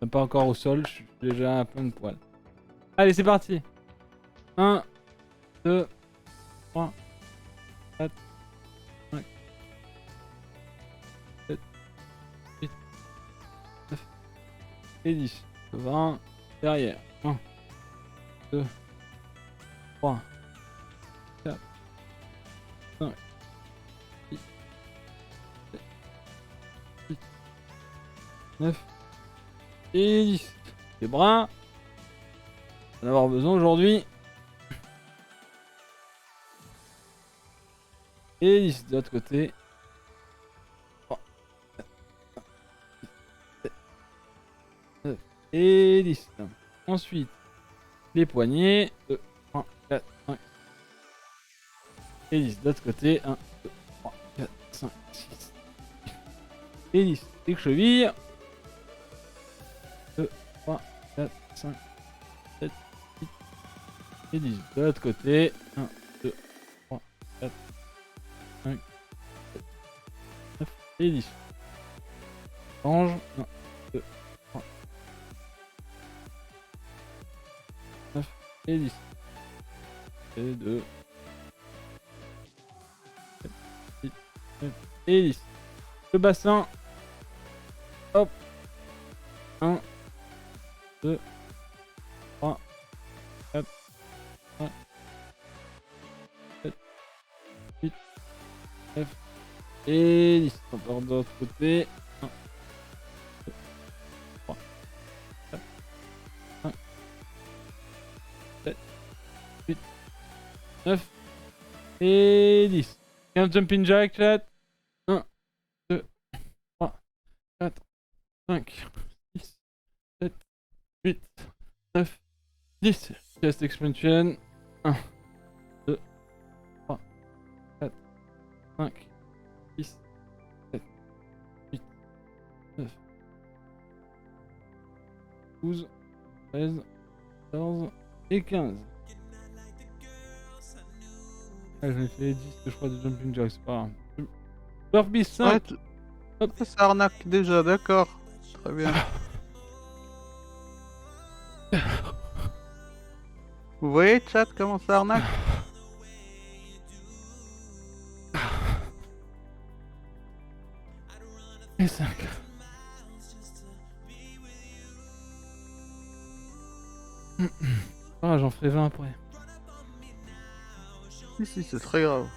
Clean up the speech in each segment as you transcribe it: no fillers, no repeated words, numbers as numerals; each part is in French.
Même pas encore au sol, je suis déjà un peu de poil. Allez, c'est parti. 1, 2, 3, 4, 5, 7, 8, 9 et 10. 20 derrière. 1, 2, 3, 4, 5, 6, 7, 8, 9 et 10. Les bras. On va en avoir besoin aujourd'hui. Et 10 de l'autre côté. 3, 4, 5, 6, 7, 9 et 10. Ensuite, les poignets. 2, 3, 4, 5 et 10 de l'autre côté. 1, 2, 3, 4, 5, 6 et 10. Les chevilles. 2, 3, 4, 5, 7, 8 et 10 de l'autre côté. 1, 2, 3, 4, 5, 7, 9 et 10. Change. 1, 2, 3, 9 et 10. Et 2, 7, 8, 9 et 10. Le bassin. Hop. 1, 2, 3, 4, 5, 7, 8, 9 et 10. On part de l'autre côté. 1, 2, 3, 4, 5, 7, 8, 9 et 10. 15 jumping jack, chat. 1, 2, 3, 4, 5, 6, 7, 8, 9, 10. Chest expansion. 1, 2, 3, 4, 5, 6, 7, 8, 9, 12, 13, 14 et 15. Ah, j'en ai fait les 10, je crois, de jumping jack, c'est pas grave. Burpee 5. Hop, ça arnaque déjà, d'accord. Très bien. Vous voyez, chat, comment ça arnaque? Et 5. Ah, j'en ferai 20 après. Si, c'est très grave.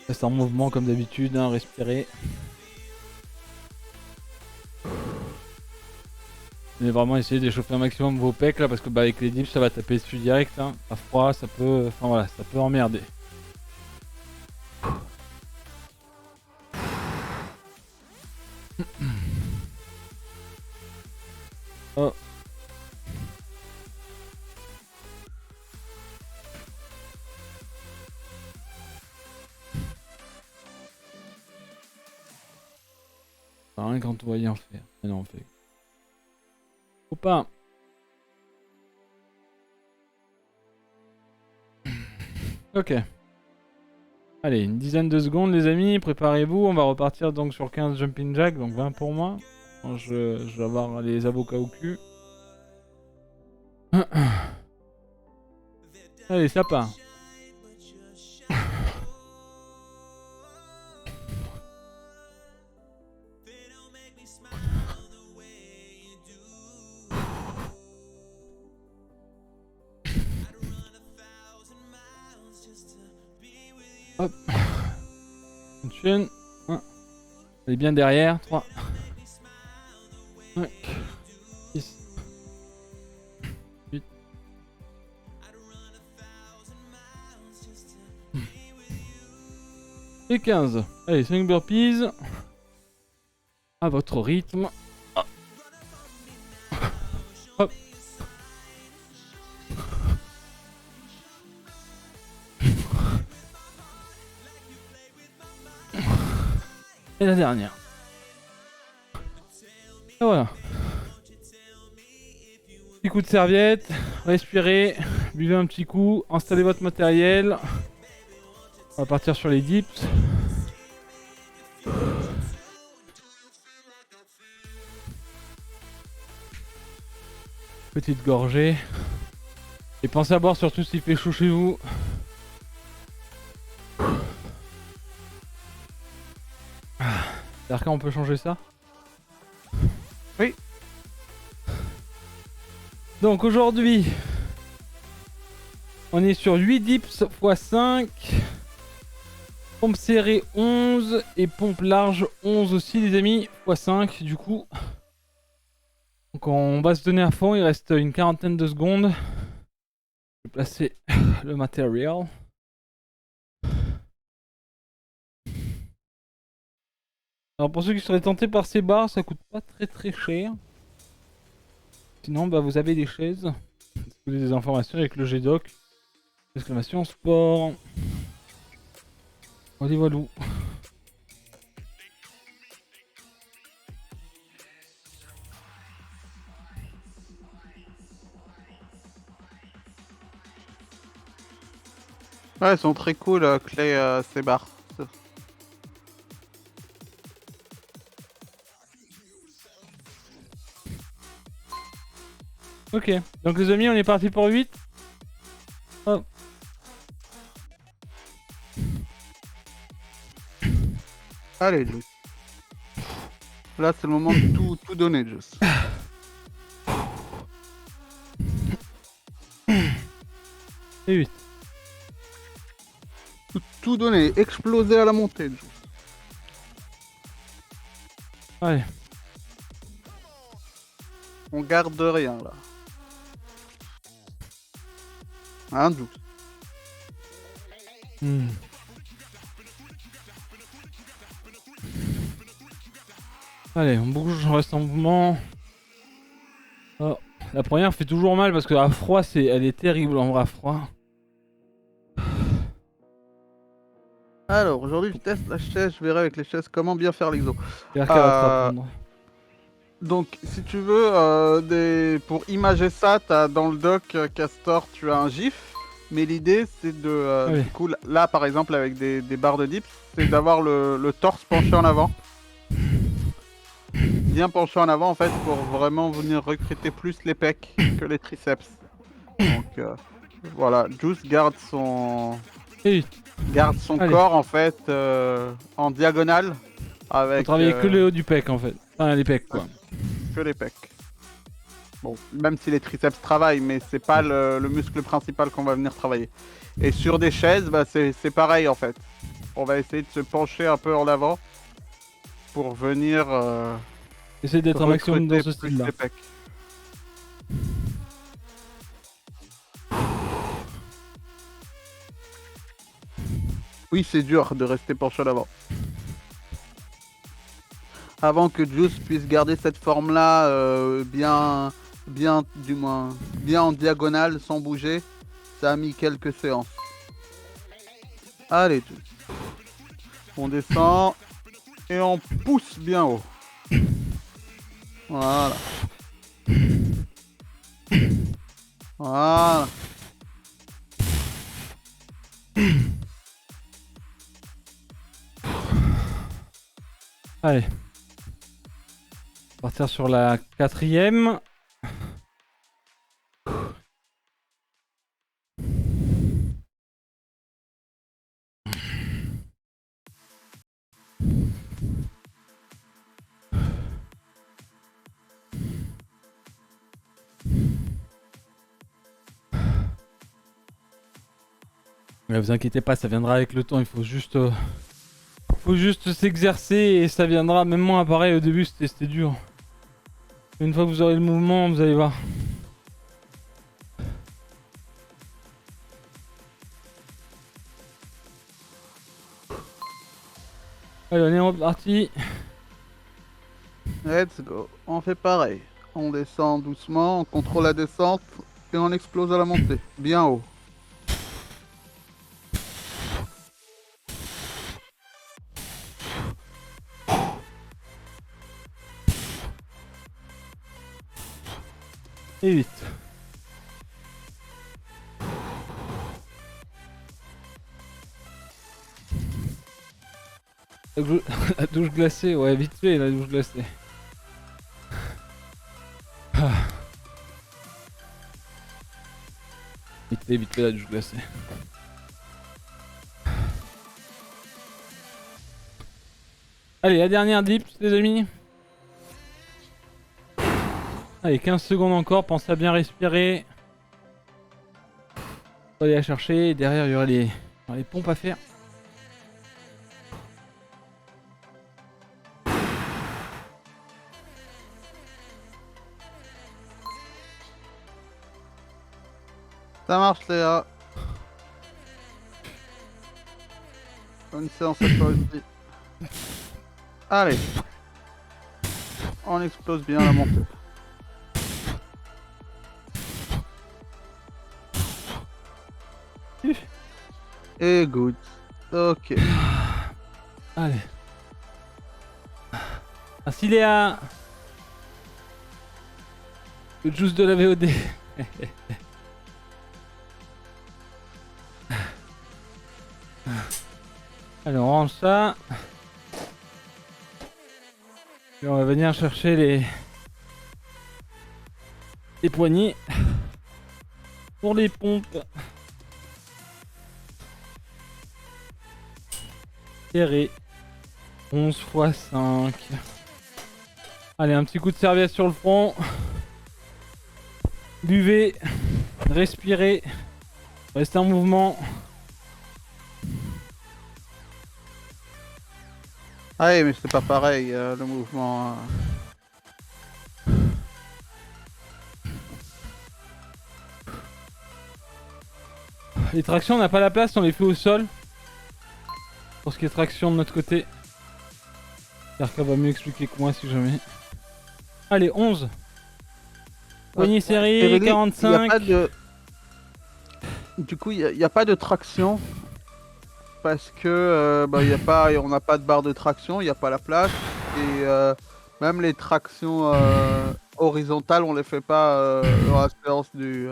Reste en mouvement comme d'habitude, hein, respirez. Mais vraiment essayez d'échauffer un maximum vos pecs là parce que bah, avec les dips ça va taper dessus direct. Hein. À froid ça peut. Enfin voilà, ça peut emmerder. Oh. Rien quand on voyait en faire. Mais non, on fait. Faut pas. Ok. Allez, une dizaine de secondes les amis, préparez-vous, on va repartir donc sur 15 jumping jack, donc 20 pour moi. Je vais avoir les avocats au cul. Allez, ça part. Hop. Une chaîne. 1. Elle est bien derrière. 3. 5. 6. 8. Et 15. Allez, 5 burpees. À votre rythme. Hop. Et la dernière. Et voilà. Petit coup de serviette, respirez, buvez un petit coup, installez votre matériel. On va partir sur les dips. Petite gorgée. Et pensez à boire surtout s'il fait chaud chez vous. Darka, on peut changer ça? Oui. Donc aujourd'hui, on est sur 8 dips x 5. Pompe serrée 11 et pompe large 11 aussi les amis, x 5 du coup. Donc on va se donner à fond, il reste une quarantaine de secondes. Je vais placer le matériel. Alors pour ceux qui seraient tentés par ces barres, ça coûte pas très cher. Sinon bah vous avez des chaises. Vous avez des informations avec le G-Doc. Exclamation sport. Allez voilà. Ouais, elles sont très cool, Clay, ces barres. Ok, donc les amis on est parti pour 8. Oh. Allez, Juice. Là, c'est le moment de tout donner, Juice. Et 8. Tout donner, exploser à la montée, Juice. Allez. On garde rien, là. Hein, Juice? Allez, on bouge, on reste en mouvement. Oh. La première fait toujours mal parce que à froid, elle est terrible en vrai à froid. Alors, aujourd'hui, je teste la chaise, je verrai avec les chaises comment bien faire l'exo. Donc Donc, si tu veux, pour imager ça, as dans le doc Castor, tu as un GIF. Mais l'idée, c'est de, du coup, là, par exemple, avec des barres de dips, c'est d'avoir le torse penché en avant. Bien penché en avant, en fait, pour vraiment venir recruter plus les pecs que les triceps. Donc, voilà, Juice garde son corps, en fait, en diagonale. Avec, faut travailler que le haut du pec, en fait. Enfin, les pecs, quoi. Que les pecs. Bon, même si les triceps travaillent, mais c'est pas le muscle principal qu'on va venir travailler. Et sur des chaises, bah, c'est pareil en fait. On va essayer de se pencher un peu en avant pour venir essayer d'être un maximum dans ce style-là. Oui, c'est dur de rester penché en avant. Avant que Juice puisse garder cette forme-là bien en diagonale, sans bouger, ça a mis quelques séances. Allez, Juice. On descend et on pousse bien haut. Voilà. Voilà. Allez. Partir sur la 4ème. Mais vous inquiétez pas, ça viendra avec le temps, il faut juste s'exercer et ça viendra. Même moi, pareil, au début c'était dur. Une fois que vous aurez le mouvement, vous allez voir. Allez, on est reparti. Let's go. On fait pareil. On descend doucement, on contrôle la descente et on explose à la montée. Bien haut. Et vite. La douche glacée, ouais, vite fait la douche glacée. Vite fait la douche glacée. Allez, la dernière dip, les amis. Allez, 15 secondes encore, pensez à bien respirer. On va aller la chercher, derrière il y aura les pompes à faire. Ça marche, Léa. Bonne séance à toi aussi. Allez. On explose bien la montée. Et good. Ok. Allez. Merci Léa. Le juice de la VOD. Allez, on range ça. Et on va venir chercher les poignées pour les pompes. Serré. 11 x 5. Allez, un petit coup de serviette sur le front. Buvez. Respirez. Restez en mouvement. Ah oui, mais c'est pas pareil, le mouvement. Les tractions, on n'a pas la place, on les fait au sol. Pour ce qui est traction de notre côté. Yarka va mieux expliquer que moi si jamais. Allez, 11. Poignée serrée, 45. Du coup, il n'y a pas de traction. Parce que on n'a pas de barre de traction, il n'y a pas la place. Et même les tractions horizontales, on les fait pas dans la séance du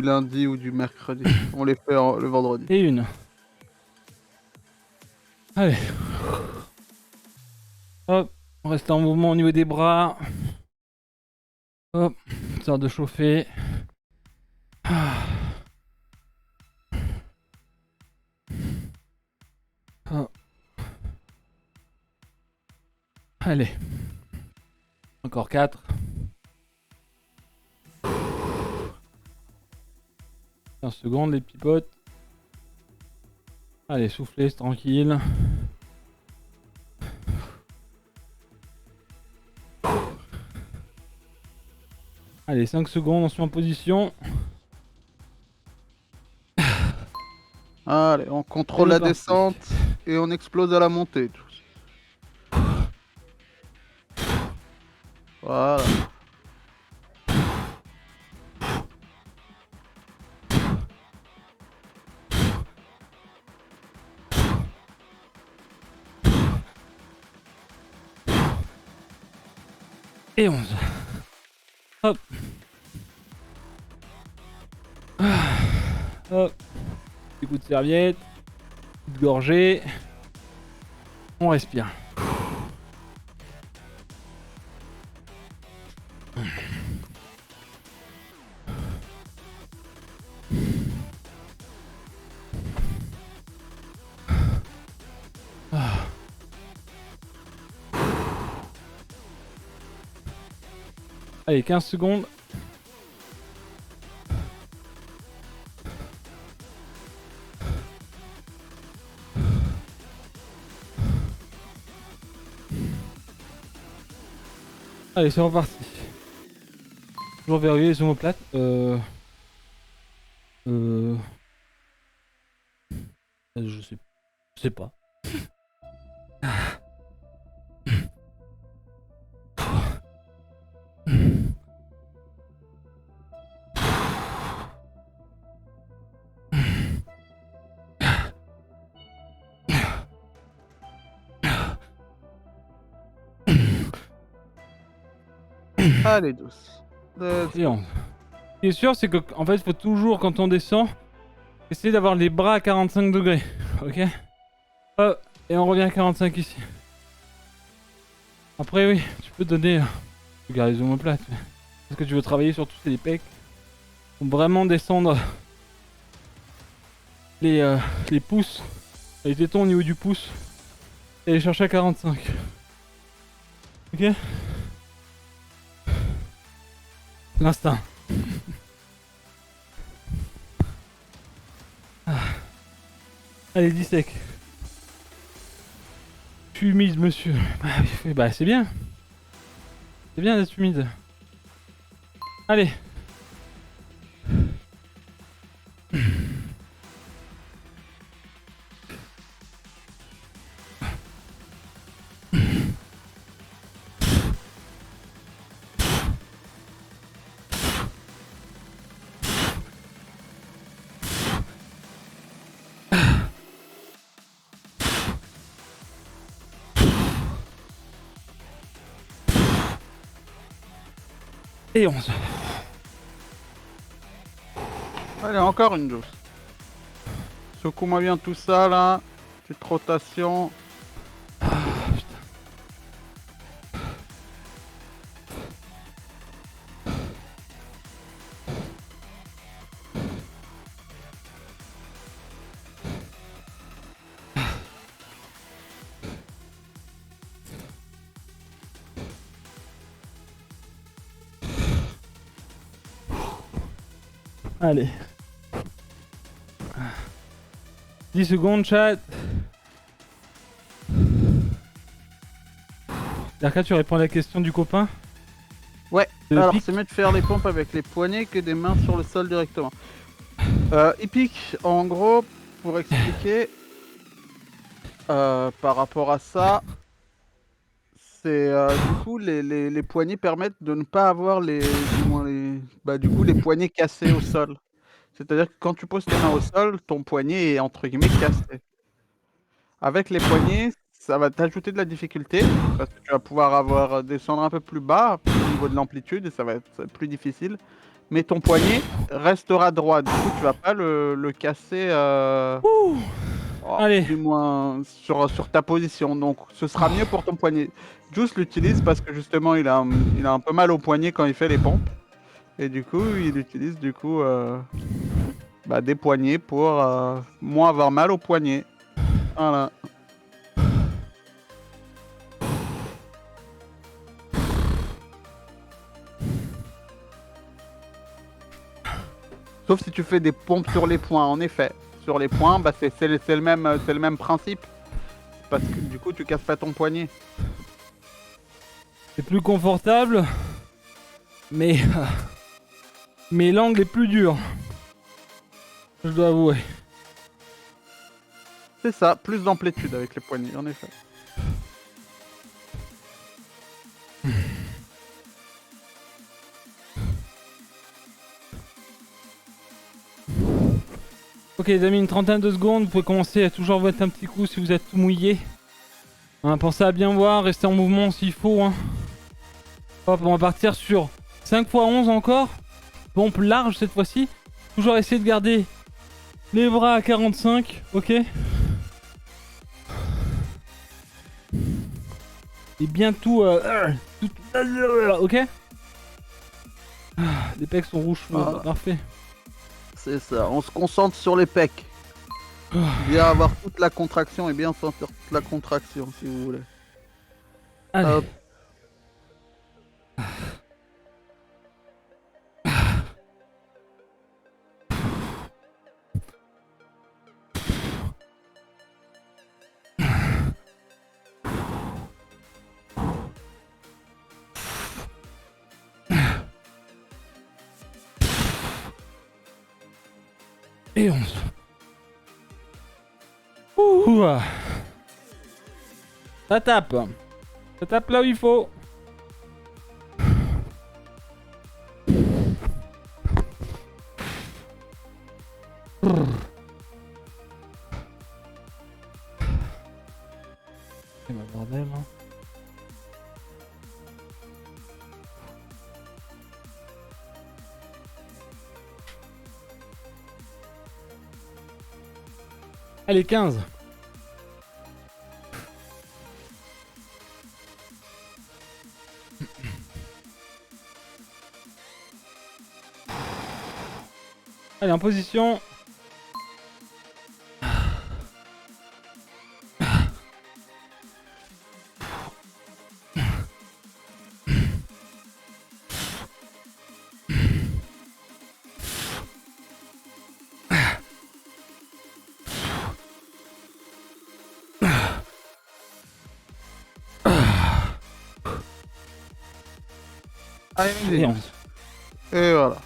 lundi ou du mercredi. On les fait le vendredi. Et une. Allez. Hop, on reste en mouvement au niveau des bras. Hop, histoire de chauffer. Hop. Allez. Encore 4. 15 secondes les pipotes. Allez, soufflez, c'est tranquille. Allez, 5 secondes, on se met en position. Allez, on contrôle la descente et on explose à la montée. Voilà. Et 11. Hop. Hop. Petit coup de serviette. Petite gorgée. On respire. Allez, 15 secondes. Allez, c'est reparti. Toujours verrouillé les omoplates. Je sais pas. Allez, douce. Et 11. Ce qui est sûr, c'est que en fait, il faut toujours, quand on descend, essayer d'avoir les bras à 45 degrés. Ok. Hop, et on revient à 45 ici. Après, oui, tu peux donner. Tu gardes les omoplates. Parce que tu veux travailler surtout, c'est les pecs. Faut vraiment descendre les pouces, les tétons au niveau du pouce. Et les chercher à 45. Ok. L'instinct. Allez, 10 sec. Je suis humide, monsieur. Bah, c'est bien. C'est bien d'être humide. Allez. Et 11. Allez, encore une douce. Secoue-moi bien tout ça là. Petite rotation. Allez. 10 secondes, chat. Darka, tu réponds à la question du copain? Ouais, Le alors pic. c'est mieux de faire les pompes avec les poignets que des mains sur le sol directement. Il pique, en gros, pour expliquer, par rapport à ça, c'est du coup les poignets permettent de ne pas avoir du moins du coup les poignets cassés au sol. C'est-à-dire que quand tu poses tes mains au sol, ton poignet est entre guillemets «cassé». Avec les poignets, ça va t'ajouter de la difficulté, parce que tu vas pouvoir descendre un peu plus bas au niveau de l'amplitude et ça va être plus difficile. Mais ton poignet restera droit, du coup tu vas pas le casser, Ouh. Allez. du moins sur ta position, donc ce sera mieux pour ton poignet. Juice l'utilise parce que justement il a un peu mal au poignet quand il fait les pompes et du coup il utilise des poignets pour, moins avoir mal au poignet. Voilà. Sauf si tu fais des pompes sur les poings, en effet. Sur les poings, bah c'est le même principe. Parce que du coup, tu casses pas ton poignet. C'est plus confortable. Mais. Mais l'angle est plus dur. Je dois avouer. C'est ça, plus d'amplitude avec les poignets, en effet. Ok les amis, une trentaine de secondes, vous pouvez commencer à toujours mettre un petit coup si vous êtes tout mouillé. Hein, pensez à bien voir, restez en mouvement s'il faut. Hein. Hop, on va partir sur 5 x 11 encore. Pompe large cette fois-ci. Toujours essayer de garder les bras à 45, ok. Et bien tout, ok. Les pecs sont rouges, parfait. C'est ça, on se concentre sur les pecs. Bien avoir toute la contraction et bien sentir toute la contraction, si vous voulez. Allez. Hop. Et 11. Ouh. Ça tape. Ça tape là où il faut. C'est ma bordel. Hein. Allez, 15. Allez, en position. Allez, Et vas-y. 11. Et voilà.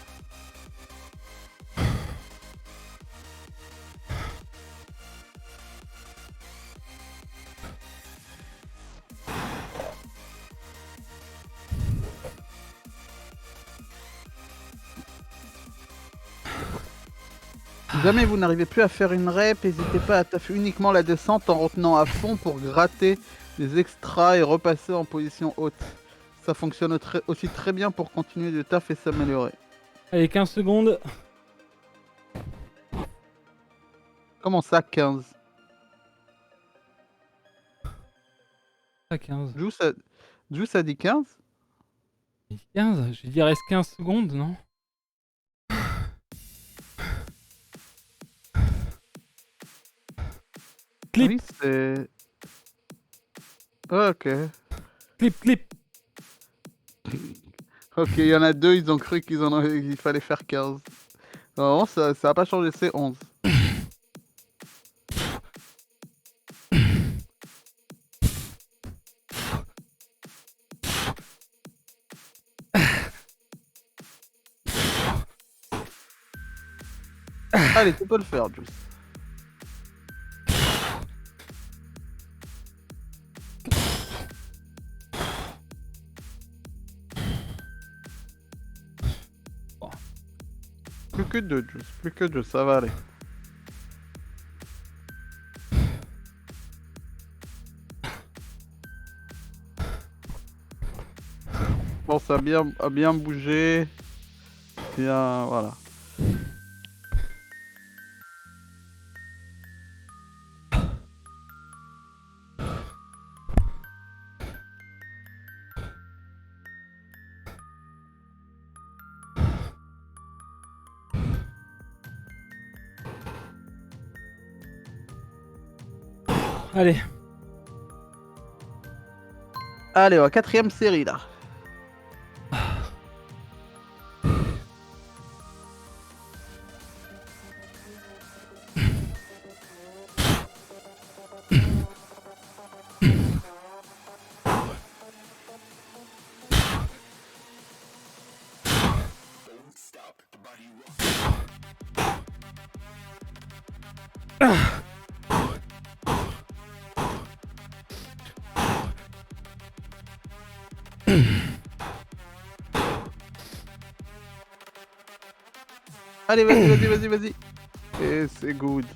Si jamais vous n'arrivez plus à faire une rep, n'hésitez pas à taffer uniquement la descente en retenant à fond pour gratter des extras et repasser en position haute. Ça fonctionne aussi très bien pour continuer de taf et s'améliorer. Allez, 15 secondes. Comment ça, 15? Ah, 15. Juice a dit 15? 15. J'ai dit, il reste 15 secondes, non? Clip, Oui, c'est... Ok. clip. Ok, il y en a deux, ils ont cru qu'il fallait faire 15. Non, ça a pas changé, c'est 11. Allez, tu peux le faire, Juice. Plus que deux, Juice. Plus que deux, ça va aller. Bon, ça a bien bougé. Bien, voilà. Allez. Allez, ouais, quatrième série, là. Allez, vas-y. Et c'est good.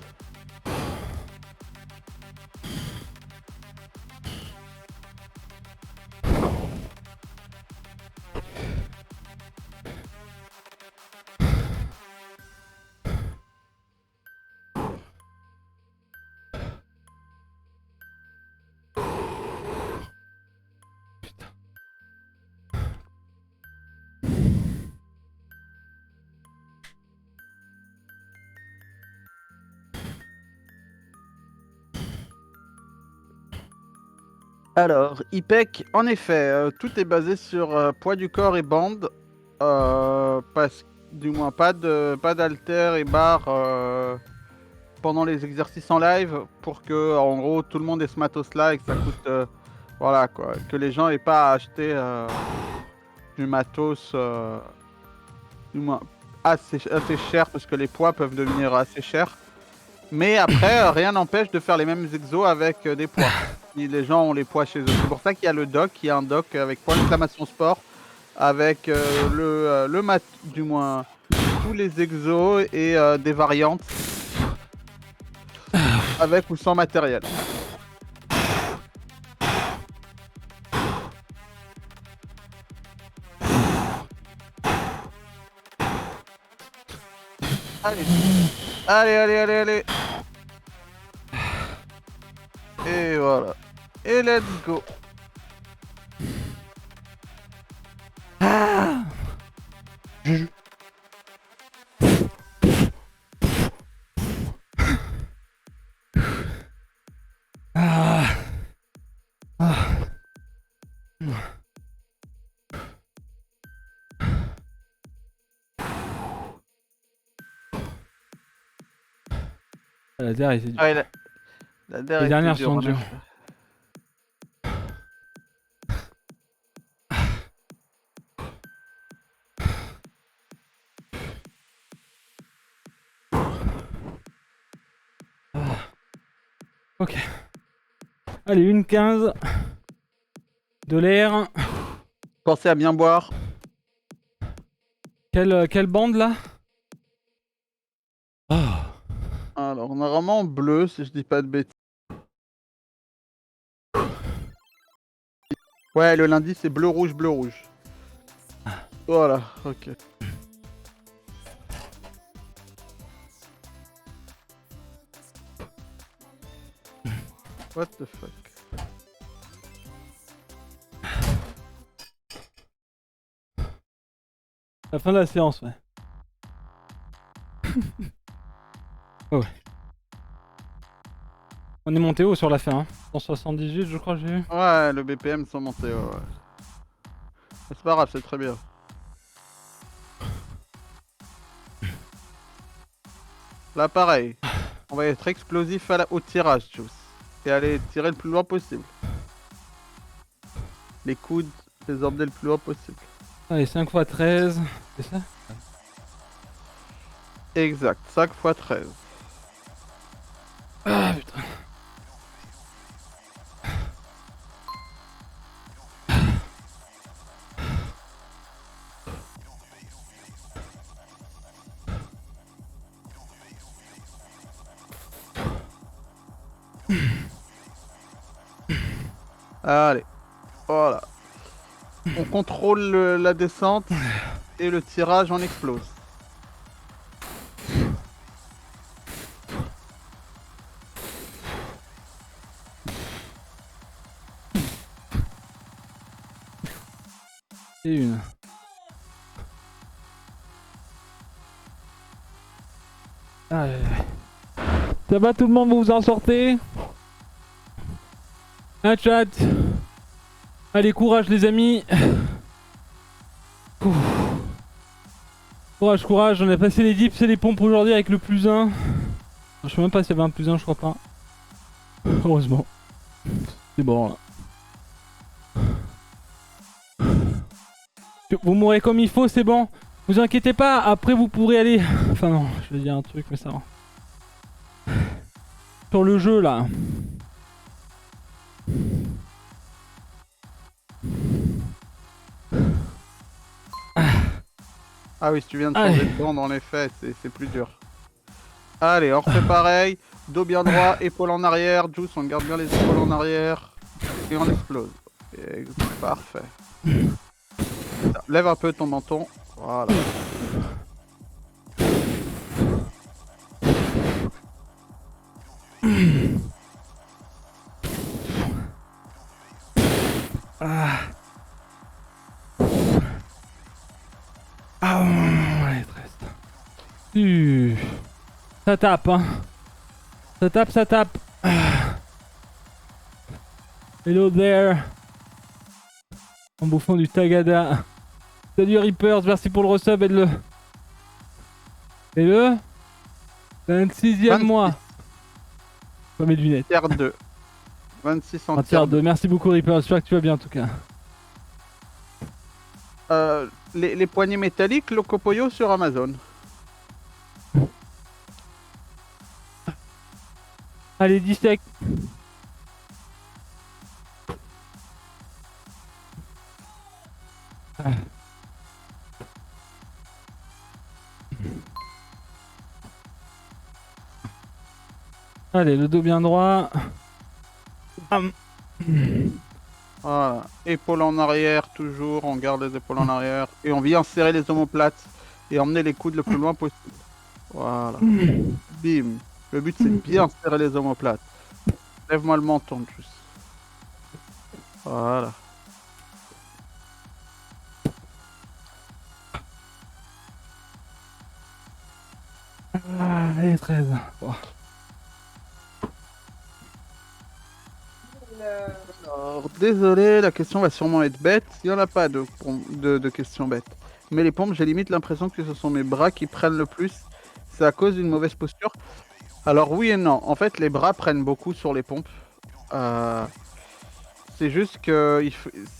Alors, IPEC, en effet, tout est basé sur poids du corps et bande. Du moins, pas d'haltère et barre pendant les exercices en live pour que, en gros, tout le monde ait ce matos-là et que ça coûte. Voilà, quoi. Que les gens aient pas à acheter du matos, du moins, assez cher parce que les poids peuvent devenir assez chers. Mais après, rien n'empêche de faire les mêmes exos avec des poids. Si les gens ont les poids chez eux. C'est pour ça qu'il y a le doc, il y a un doc avec point d'exclamation sport, avec le mat, du moins tous les exos et des variantes, avec ou sans matériel. Allez. voilà. Et let's go. Ah. Ah. Ah. La terre était dure. Ah, la Les dernières dure, sont en dures. effet. Ok. Allez, 1,15 de l'air. Pensez à bien boire. Quelle bande là? Ah. Alors, normalement bleu, si je dis pas de bêtises. Ouais, le lundi, c'est bleu, rouge, bleu, rouge. Voilà, ok. What the fuck? La fin de la séance, ouais. Oh ouais. On est monté haut sur la fin, hein. 178 je crois j'ai vu. Ouais, le BPM sont montés, ouais. Mais c'est pas grave, c'est très bien. Là, pareil. On va être explosif au tirage, Juice. Et aller tirer le plus loin possible. Les coudes, les emmener le plus loin possible. Allez, 5 x 13, c'est ça? Exact, 5 x 13. Ah putain. Allez, voilà. On contrôle la descente et le tirage, on explose. Et une. Allez. Ça va tout le monde, vous vous en sortez? Un chat. Allez, courage les amis. Ouh. Courage, courage, on a passé les dips et les pompes aujourd'hui avec le +1. Je sais même pas s'il y avait un +1, je crois pas. Heureusement. C'est bon là. Vous mourrez comme il faut, c'est bon. Vous inquiétez pas, après vous pourrez aller... Enfin non, je vais dire un truc, mais ça va. Sur le jeu là. Ah oui, si tu viens de changer de bande, en effet, c'est plus dur. Allez, on refait pareil. Dos bien droit, épaule en arrière. Juice, on garde bien les épaules en arrière. Et on explose. Parfait. Lève un peu ton menton. Voilà. Ah. Ah, allez, 13. Ça tape, hein. Ça tape, ça tape. Hello there. En bouffant du tagada. Salut Reapers, merci pour le resub et le... Et le 26e mois. Pas mes lunettes. Tiers 2. 26 en Tiers 2. Merci beaucoup Reapers, j'espère que tu vas bien en tout cas. Les poignées métalliques, Locopoyo sur Amazon. Allez, dissect. Allez, le dos bien droit. Voilà. Épaules en arrière, toujours. On garde les épaules en arrière. Et on vient serrer les omoplates. Et emmener les coudes le plus loin possible. Voilà. Bim. Le but, c'est de bien serrer les omoplates. Lève-moi le menton, juste. Voilà. Ah, allez, 13. Bon. Alors, désolé, la question va sûrement être bête. Il n'y en a pas de questions bêtes. Mais les pompes, j'ai limite l'impression que ce sont mes bras qui prennent le plus. C'est à cause d'une mauvaise posture. Alors oui et non. En fait, les bras prennent beaucoup sur les pompes. Euh, C'est juste que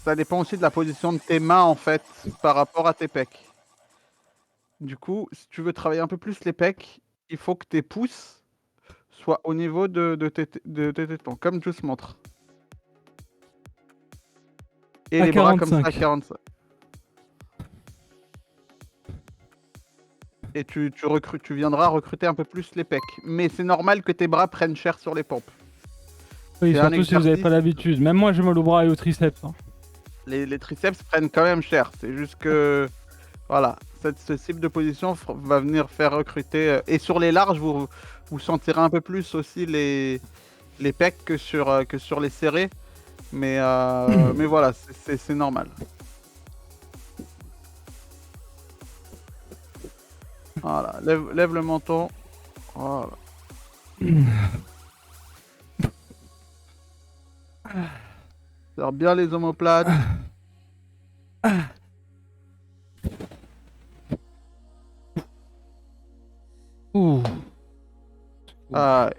ça dépend aussi de la position de tes mains, en fait, par rapport à tes pecs. Du coup, si tu veux travailler un peu plus les pecs, il faut que tes pouces soient au niveau de tes tétons, comme Juice montre. Et À les bras comme ça à 45. 45. Et tu viendras recruter un peu plus les pecs. Mais c'est normal que tes bras prennent cher sur les pompes. Oui, C'est un surtout si vous n'avez pas exercice. l'habitude. Même moi, j'ai mal au bras et au triceps. Hein. Les triceps prennent quand même cher. C'est juste que, voilà, ce type de position va venir faire recruter. Et sur les larges, vous sentirez un peu plus aussi les pecs que sur les serrés. Mais voilà, c'est normal. Voilà, lève le menton. Voilà. Serre bien les omoplates. Ouh. Ah,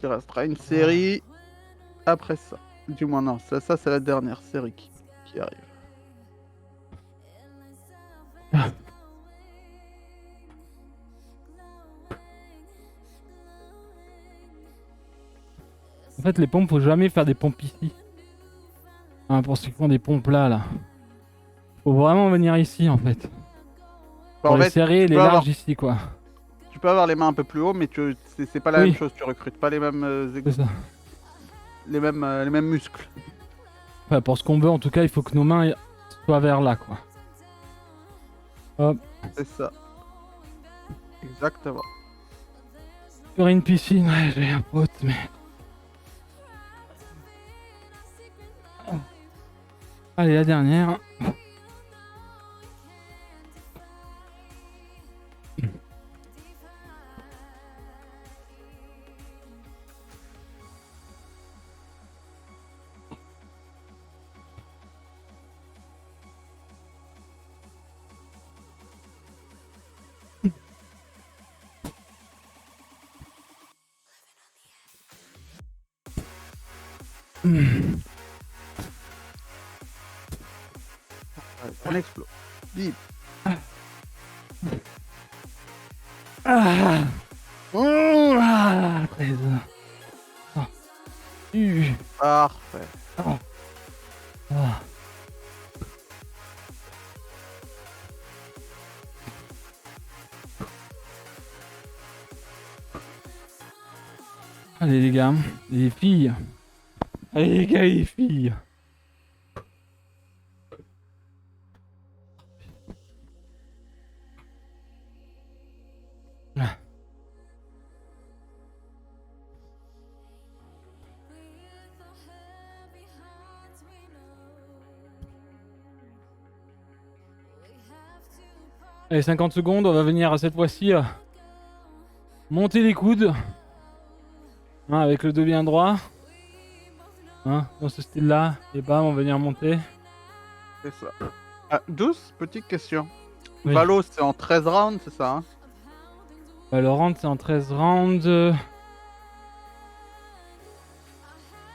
il restera une série après ça. Du moins, non, ça c'est la dernière série qui arrive. En fait, les pompes, faut jamais faire des pompes ici. Hein, pour ceux qui font des pompes là. Faut vraiment venir ici, en fait. Pour En les fait, serrer et les larges ici, quoi. tu peux avoir les mains un peu plus haut, mais c'est pas la Oui. même chose. Tu recrutes pas les mêmes, C'est ça. les mêmes muscles. Enfin, pour ce qu'on veut, en tout cas, il faut que nos mains soient vers là, quoi. Hop. C'est ça. Exactement. Sur une piscine, ouais, j'ai un pote, mais... Allez, la dernière. Ouais, on explose. Bim. Ah, 13. Ah. Parfait. Ah. Ah. Allez les gars, les filles. Allez les gars et les filles. Ah. Allez, 50 secondes, on va venir cette fois-ci monter les coudes. Hein, avec le dos bien droit. Hein, dans ce style-là. Et bam, on va venir monter. C'est ça. Ah, 12, petite question. Oui. Valo, c'est en 13 rounds, c'est ça, hein? Bah, le round, c'est en 13 rounds.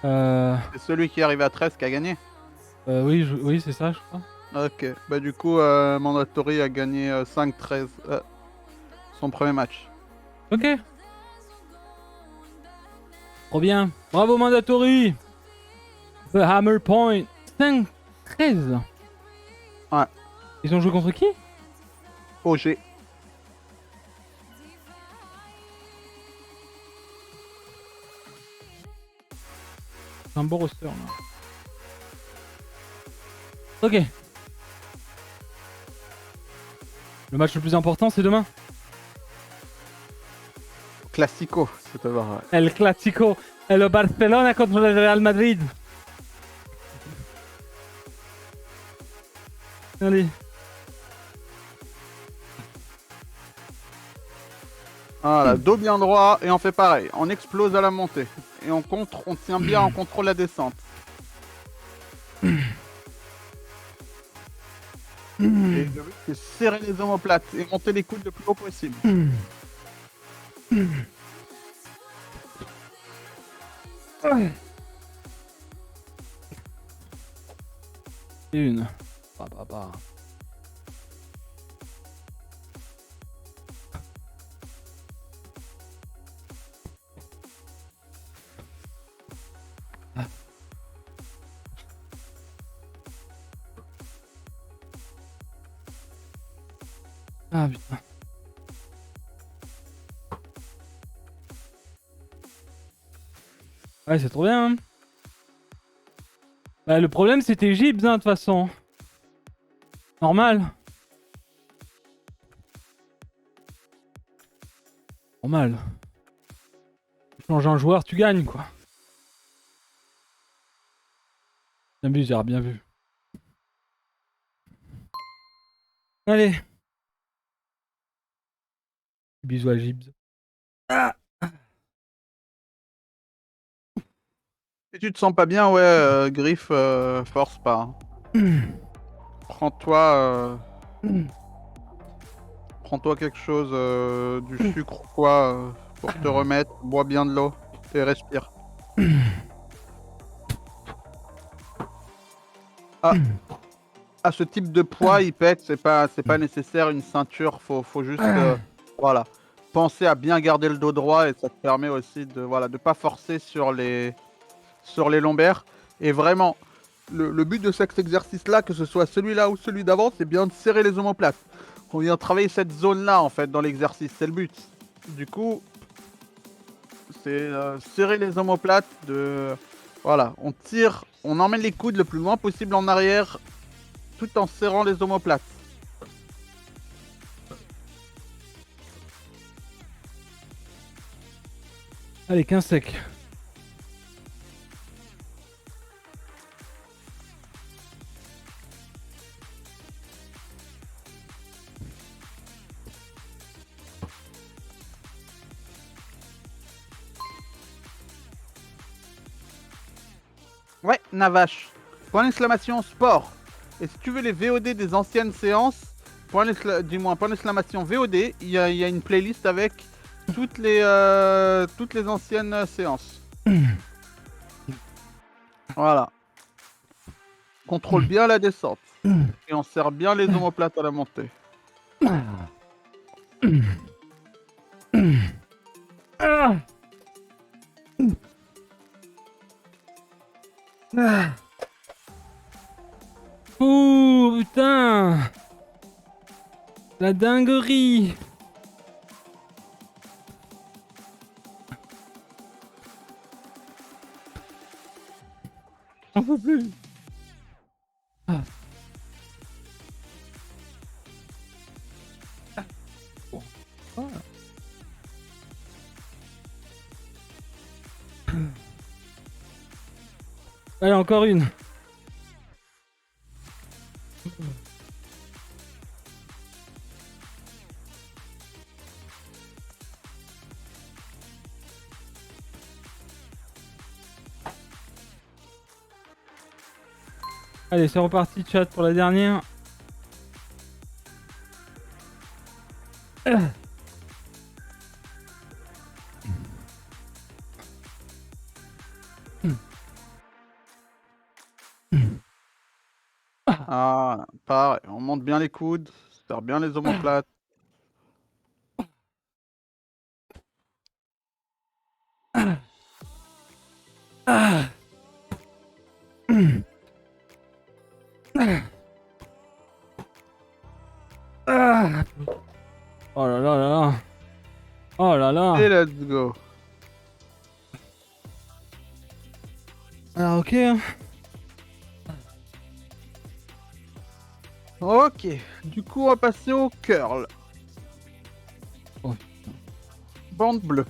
C'est celui qui arrive à 13 qui a gagné. Oui, oui c'est ça, je crois. Ok, bah du coup, Mandatory a gagné 5-13 son premier match. Ok. Trop bien. Bravo Mandatory. The Hammer Point. 5-13. Ouais. Ils ont joué contre qui? OG. C'est un beau roster là. Ok. Le match le plus important, c'est demain. Classico, c'est à voir. El Clasico. Et le Barcelona contre le Real Madrid. Allez. Voilà, dos bien droit et on fait pareil. On explose à la montée. Et on tient bien en contrôle la descente. Et le but, c'est serrer les omoplates et monter les coudes le plus haut possible. Et une. Bah. Ah putain. Ouais, c'est trop bien. Hein. Bah, le problème, c'était Gibbs, hein, de toute façon. Normal. Normal. Tu changes un joueur, tu gagnes, quoi. Bien vu, j'ai bien vu. Allez. Bisous à Gibbs. Ah. Si tu te sens pas bien, ouais, Griff, force pas. Hein. Prends-toi quelque chose, du sucre ou quoi, pour te remettre. Bois bien de l'eau et respire. Ah, à ce type de poids, il pète, c'est pas nécessaire une ceinture, faut juste, voilà, penser à bien garder le dos droit et ça te permet aussi de, voilà, de pas forcer sur les lombaires. Et vraiment, le but de cet exercice-là, que ce soit celui-là ou celui d'avant, c'est bien de serrer les omoplates. On vient travailler cette zone-là, en fait, dans l'exercice, c'est le but. Du coup, c'est serrer les omoplates, voilà, on tire, on emmène les coudes le plus loin possible en arrière, tout en serrant les omoplates. Allez, 15 secs. Ouais, Navache. Point d'exclamation sport. Et si tu veux les VOD des anciennes séances, point d'exclamation VOD, il y a une playlist avec toutes les anciennes séances. Voilà. Contrôle bien la descente. Et on serre bien les omoplates à la montée. Oh putain. La dinguerie. J'en peux plus. Ah. Bon. Ah. Allez, encore une. Allez, c'est reparti, chat, pour la dernière. Ah, pareil, on monte bien les coudes, serre bien les omoplates. Ah. Ah. Oh là là là là. Oh là là. Et let's go. Alors ok. Hein. Ok, du coup on va passer au curl. Oh. Bande bleue.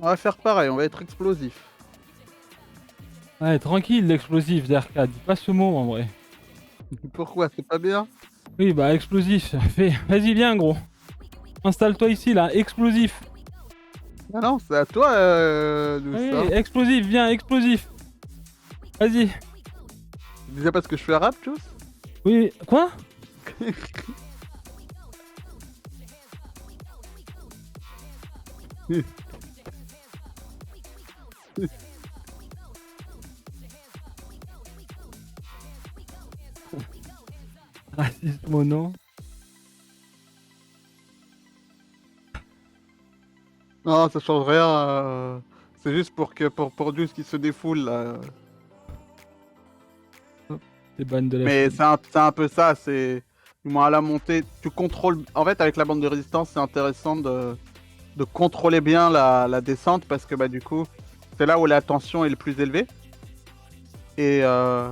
On va faire pareil, on va être explosif. Ouais, tranquille, l'explosif d'Arcade. Dis pas ce mot en vrai. Pourquoi? C'est pas bien? Oui, bah, explosif. Fais... Vas-y, viens, gros. Installe-toi ici, là. Explosif. Ah non, c'est à toi de Oui, ça. explosif, viens, explosif. Vas-y. Tu disais parce que je suis arabe, tous? Oui, quoi? Raciste mono. Non, ça change rien. C'est juste pour Juice qui se défoule là. C'est ban de la Mais chaîne. c'est un peu ça, c'est. Du moins à la montée, tu contrôles. En fait, avec la bande de résistance, c'est intéressant de contrôler bien la descente parce que bah du coup, c'est là où la tension est le plus élevée. Et, euh,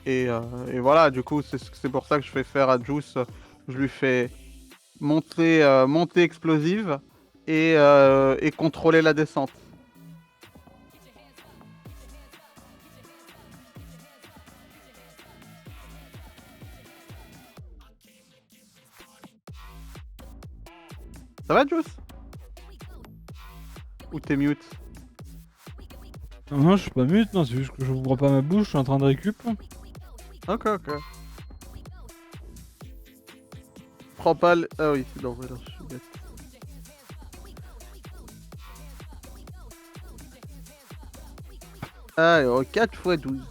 et voilà, du coup, c'est pour ça que je fais faire à Juice, je lui fais montée explosive et contrôler la descente. Ça va, Juice? Ou t'es mute? Non, non, je suis pas mute, non, c'est juste que j'ouvre pas ma bouche, je suis en train de récup. Ok, ok. Prends pas le... Ah oui, c'est dans alors, je suis bête. Alors, 4 x 12.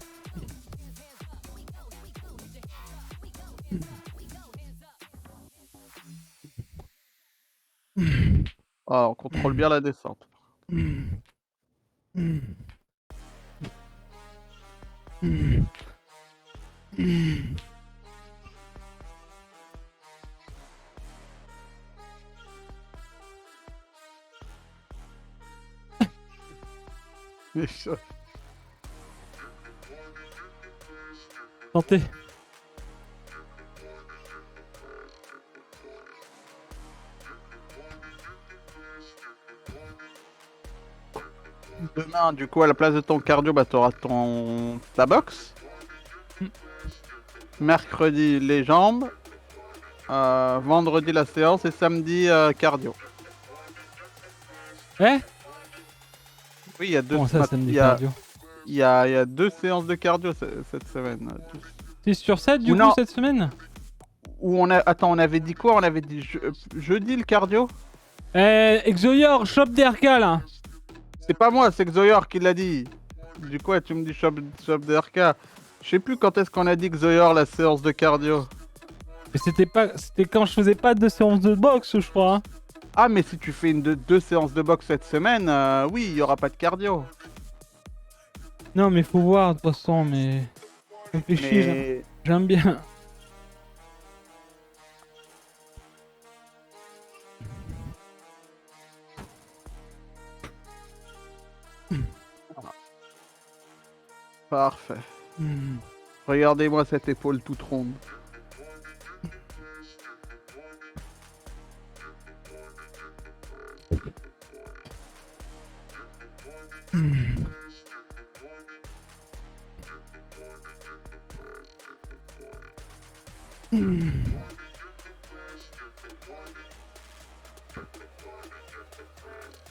Ah, on contrôle bien la descente. Les chats. Santé. Demain, du coup, à la place de ton cardio, bah, t'auras ta boxe. Mercredi, les jambes. Vendredi, la séance. Et samedi, cardio. Eh? Oui, il y a deux, Comment ça, samedi il y a, cardio? il y a, il y a 2 séances de cardio cette semaine. 6 sur 7 du Ou coup non, cette semaine? ou on a... Attends, on avait dit quoi? On avait dit jeudi le cardio? Exoyor, chope DRK là! C'est pas moi, c'est Xoyor qui l'a dit. Du coup, ouais, tu me dis shop DRK. Je sais plus quand est-ce qu'on a dit Xoyor la séance de cardio. Mais c'était pas. C'était quand je faisais pas de séance de boxe, je crois. Hein. Ah, mais si tu fais deux séances de boxe cette semaine, oui, il y aura pas de cardio. Non, mais faut voir de toute façon, mais. Ça me fait chier, Mais j'aime bien. parfait. Regardez-moi cette épaule toute ronde.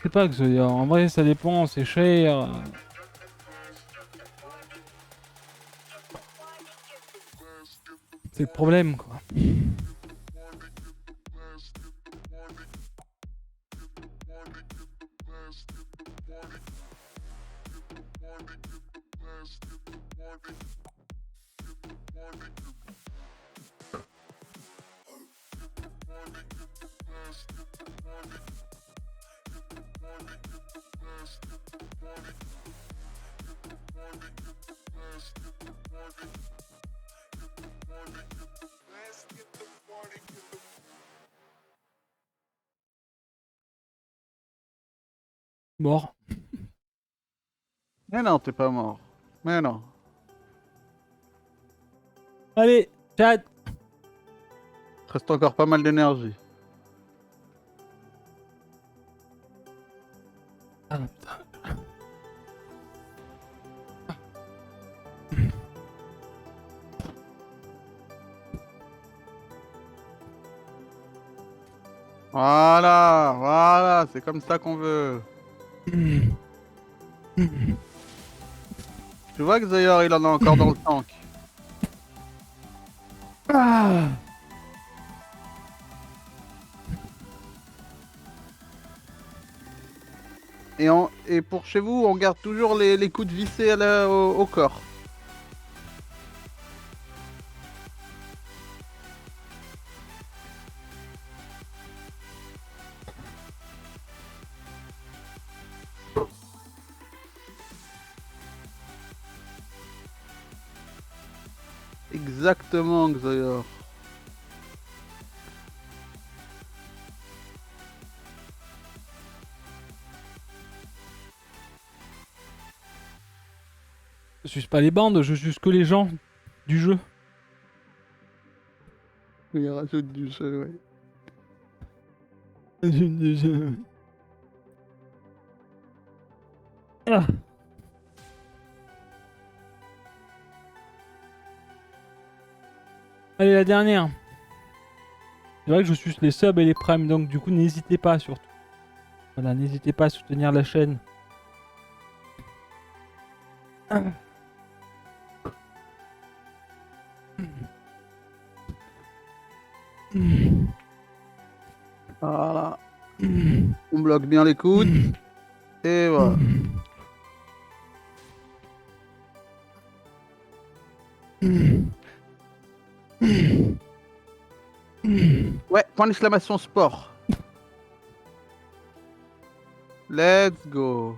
C'est pas Exoyor, en vrai ça dépend, c'est cher. C'est le problème quoi. Mort. Mais non, t'es pas mort. Mais non. Allez, chat. Il reste encore pas mal d'énergie. Ah putain. Voilà, voilà, c'est comme ça qu'on veut. Tu vois que Zayar, il en a encore dans le tank. Ah. Et pour chez vous, on garde toujours les coups de vissé au corps. Exactement, Xayar. Je suis pas les bandes, je suis que les gens du jeu. Il rajoute du jeu, ouais. Ah. Allez, la dernière. C'est vrai que je suis les subs et les primes, donc du coup, n'hésitez pas surtout. Voilà, n'hésitez pas à soutenir la chaîne. Ah. Voilà. On bloque bien les coudes. Et voilà. Ouais, point d'exclamation sport. Let's go.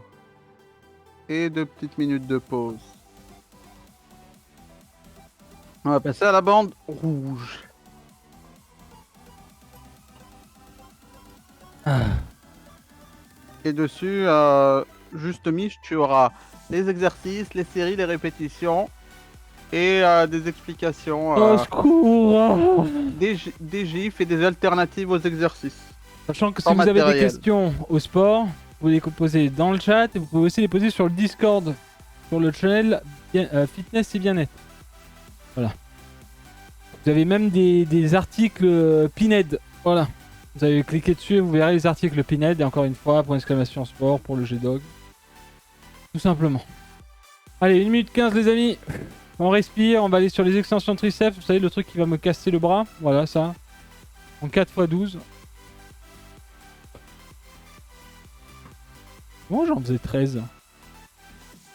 Et 2 petites minutes de pause. On va passer à la bande rouge. Ah. Et dessus, juste Mich, tu auras les exercices, les séries, les répétitions et des explications, Au secours! des gifs et des alternatives aux exercices. Sachant que si En vous avez des matériel. questions au sport, vous les poser dans le chat et vous pouvez aussi les poser sur le Discord, sur le channel Fitness et Bien-être. Voilà. Vous avez même des articles Pined. Voilà. Vous avez cliqué dessus et vous verrez les articles Pined. Et encore une fois, point d'exclamation sport pour le G-Dog. Tout simplement. Allez, 1 minute 15 les amis. On respire, on va aller sur les extensions triceps. Vous savez, le truc qui va me casser le bras. Voilà, ça. En 4x12. Moi, j'en faisais 13. Je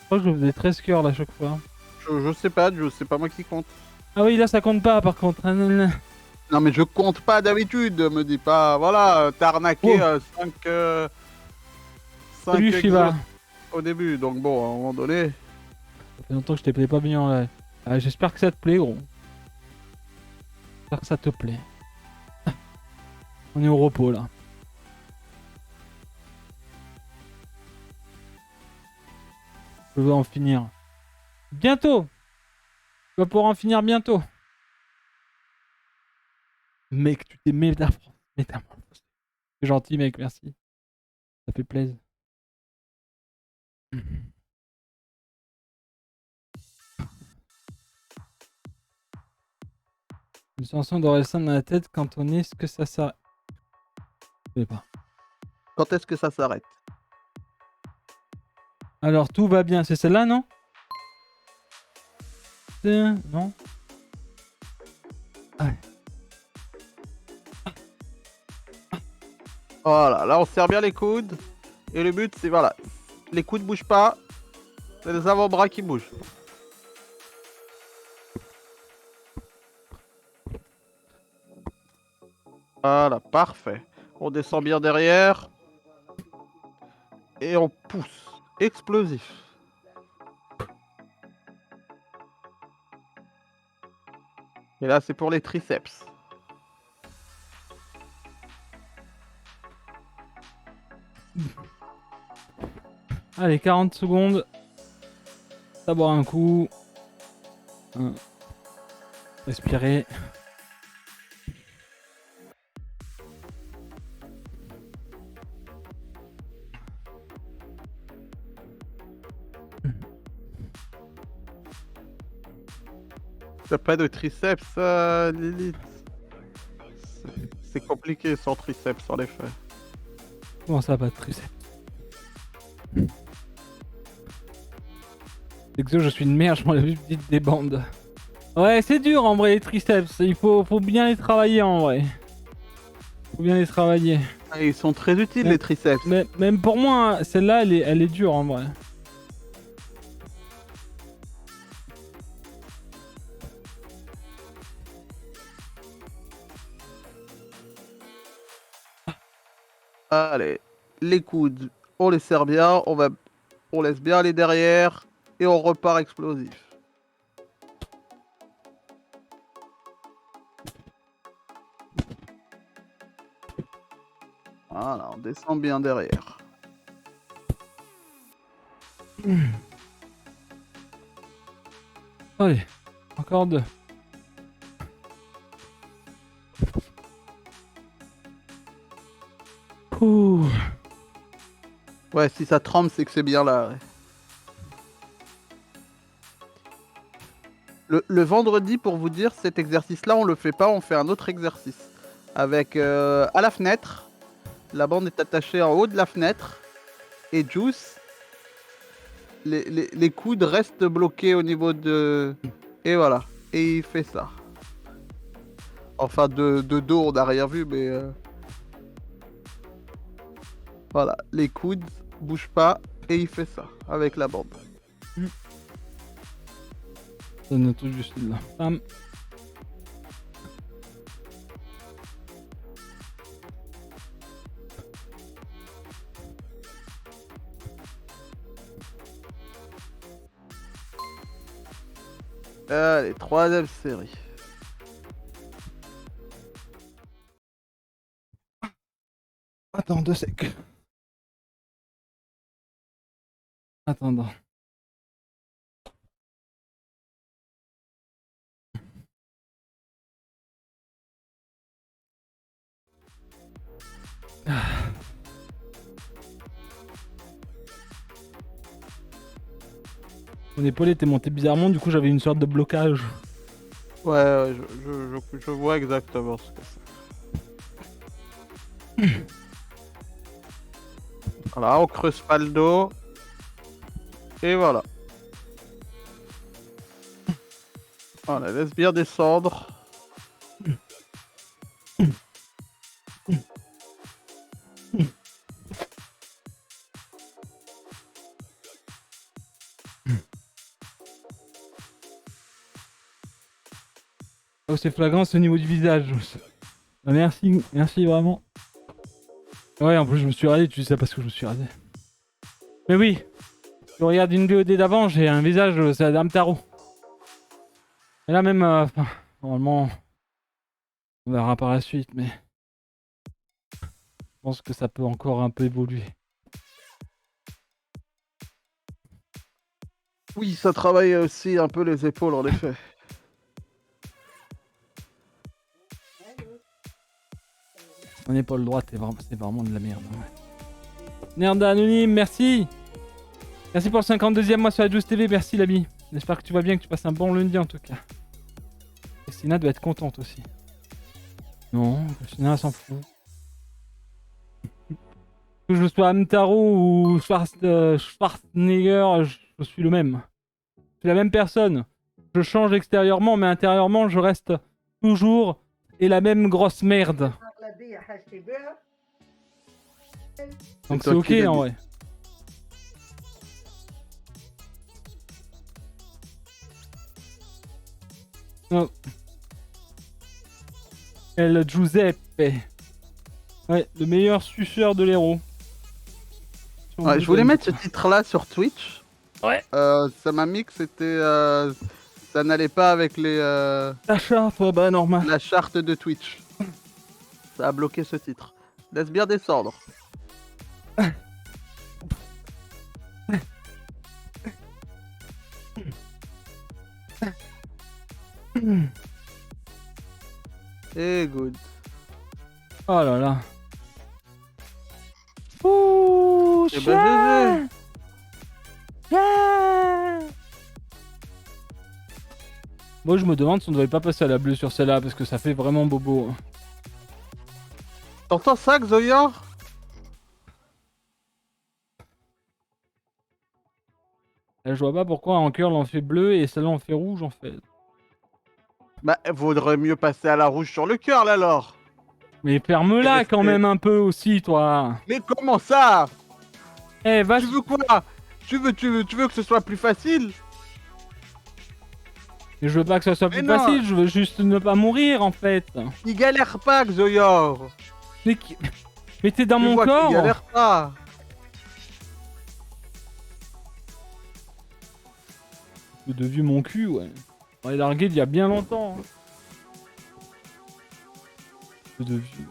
crois que je faisais 13 cœurs là, à chaque fois. Je sais pas, c'est pas moi qui compte. Ah oui, là, ça compte pas, par contre. Ah, non, non. Non mais je compte pas d'habitude, me dis pas, voilà, t'as arnaqué Oh. 5 Salut, Shiva. au début, donc bon, à un moment donné... Ça fait longtemps que je t'ai plaît pas bien là. Ah, j'espère que ça te plaît, gros. J'espère que ça te plaît. On est au repos là. Je vais en finir. Bientôt! Tu vas pouvoir en finir bientôt. Mec, tu t'es métamorphosé. C'est gentil, mec, merci. Ça fait plaisir. Une chanson d'Orelsan dans la tête quand on est ce que ça s'arrête. Je sais pas. Quand est-ce que ça s'arrête? Alors, tout va bien. C'est celle-là, non? Non? Ah. Voilà, là on serre bien les coudes, et le but c'est, voilà, les coudes bougent pas, c'est les avant-bras qui bougent. Voilà, parfait. On descend bien derrière. Et on pousse. Explosif. Et là, c'est pour les triceps. Allez, 40 secondes. Ça boire un coup. Respirer. T'as pas de triceps, Lilith? C'est compliqué sans triceps, en effet. Comment ça, pas de triceps? Exo, je suis une merde, je m'en plus petite des bandes. Ouais, c'est dur en vrai les triceps, il faut bien les travailler en vrai. Faut bien les travailler. Ah, ils sont très utiles, les triceps. Mais même pour moi, celle-là, elle est dure en vrai. Allez, les coudes, on les serre bien, on laisse bien aller derrière et on repart explosif. Voilà, on descend bien derrière. Allez, encore 2. Ouh. Ouais, si ça tremble, c'est que c'est bien là. Ouais. Le vendredi, pour vous dire, cet exercice-là, on le fait pas, on fait un autre exercice. Avec à la fenêtre, la bande est attachée en haut de la fenêtre, et Juice, les coudes restent bloqués au niveau de... Et voilà, et il fait ça. Enfin, de dos, on n'a rien vu, mais... Voilà, les coudes bougent pas, et il fait ça, avec la bande. Donne tout juste là. Bam. Allez, troisième série. Attends, 2 secs. Attends. Mon épaule était montée bizarrement, du coup j'avais une sorte de blocage. Ouais, je vois exactement ce que c'est. Voilà, on creuse pas le dos. Et voilà. Voilà, laisse bien descendre. Oh, c'est flagrant, c'est au niveau du visage. Bah, merci vraiment. Ouais, en plus je me suis rasé, tu dis ça parce que je me suis rasé. Mais oui, tu regardes une VOD d'avant, j'ai un visage, c'est Adam Taro. Et là même, normalement, on verra par la suite, mais je pense que ça peut encore un peu évoluer. Oui, ça travaille aussi un peu les épaules, en effet. Mon épaule droite, c'est vraiment de la merde. Nerda anonyme, merci. Merci pour le 52e mois sur la Juice TV, merci l'ami. J'espère que tu vas bien, que tu passes un bon lundi en tout cas. Christina doit être contente aussi. Non, Christina s'en fout. Que je sois Amtaro ou Schwarzenegger, je suis le même. Je suis la même personne. Je change extérieurement, mais intérieurement, je reste toujours et la même grosse merde. Donc c'est ok en vrai. Oh. El Giuseppe. Ouais, le meilleur suceur de l'héros. Ouais, je voulais mettre ce titre-là sur Twitch. Ouais. Ça m'a mis que c'était... ça n'allait pas avec les... La charte, ouais, bah normal. La charte de Twitch. Ça a bloqué ce titre. Laisse bien descendre. Et good. Oh là là. Ouh, Et ben GG. Moi, je me demande si on ne devrait pas passer à la bleue sur celle-là, parce que ça fait vraiment bobo. T'entends ça, Xoyor? Là, je vois pas pourquoi en cœur, on fait bleu et celle-là, on fait rouge, en fait. Bah, vaudrait mieux passer à la rouge sur le cœur, là, alors. Mais ferme-la quand même un peu aussi, toi. Mais comment ça? Eh, va... Tu veux quoi? Tu veux que ce soit plus facile? Mais je veux pas que ça soit Mais plus non. facile, je veux juste ne pas mourir, en fait. Il galère pas, Xoyor. Mais t'es dans Tu mon vois qu'il corps. galère pas. De vue mon cul, ouais. On est largué il y a bien longtemps. Hein. De vue.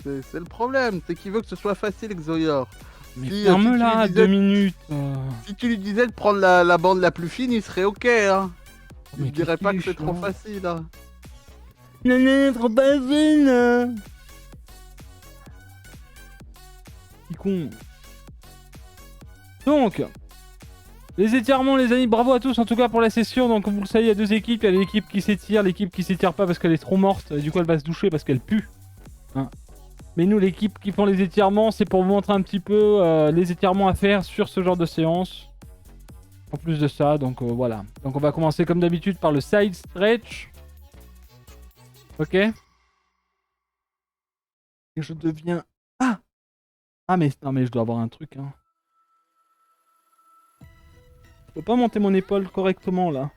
C'est le problème, c'est qu'il veut que ce soit facile, Xoyor. Mais Si, ferme-la, si tu lui disais- 2 minutes. Si tu lui disais de prendre la bande la plus fine, il serait ok, hein. Il Mais dirait qu'est-ce pas qu'il que c'est est trop chiant. facile, hein. Non, trop facile. Petit con. Donc, les étirements, les amis, bravo à tous en tout cas pour la session. Donc, comme vous le savez, il y a deux équipes. Il y a l'équipe qui s'étire, l'équipe qui s'étire pas parce qu'elle est trop morte. Et du coup, elle va se doucher parce qu'elle pue. Hein. Mais nous, l'équipe qui font les étirements, c'est pour vous montrer un petit peu les étirements à faire sur ce genre de séance. En plus de ça, donc voilà. Donc, on va commencer comme d'habitude par le side stretch. Ok. Et je deviens... Ah mais non mais je dois avoir un truc hein. Je peux pas monter mon épaule correctement là.